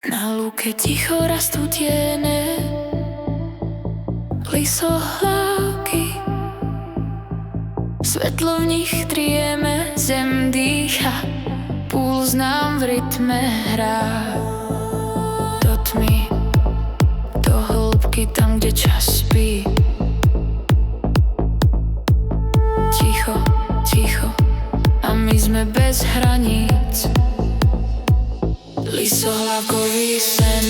Na lúke ticho rastú tiene, lisohlávky. Svetlo v nich trieme, zem dýcha, puls nám v rytme hrá. Do tmy, do hĺbky, tam, kde čas spí. Ticho, ticho, a my sme bez hraníc. Lisohlávkový sen,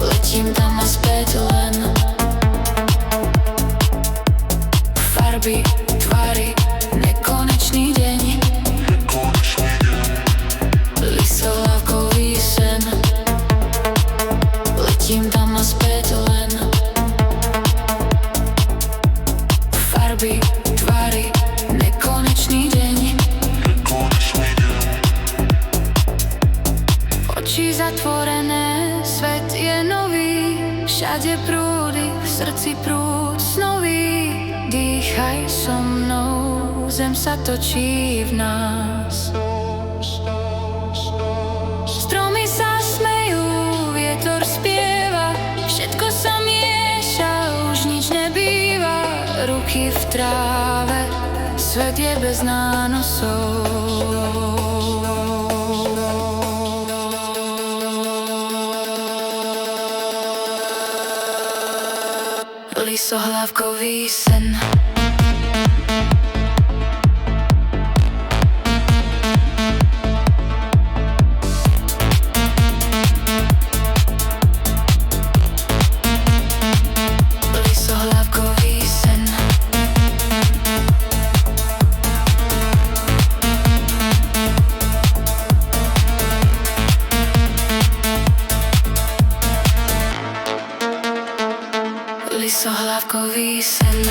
letím tam a späť len. Farby, tvary, nekonečný deň. Lisohlávkový sen, letím tam a späť len. Farby, tvary, nekonečný deň. Oči zatvorené, svet je nový, všade prúdy, v srdci prúd snový. Dýchaj so mnou, zem sa točí v nás. Stromy sa smejú, vietor spieva, všetko sa mieša, už nič nebýva. Ruky v tráve, svet je bez nánosov. Lisohlávkový sen. Lisohlávkový sen. Lisohlávkový sen.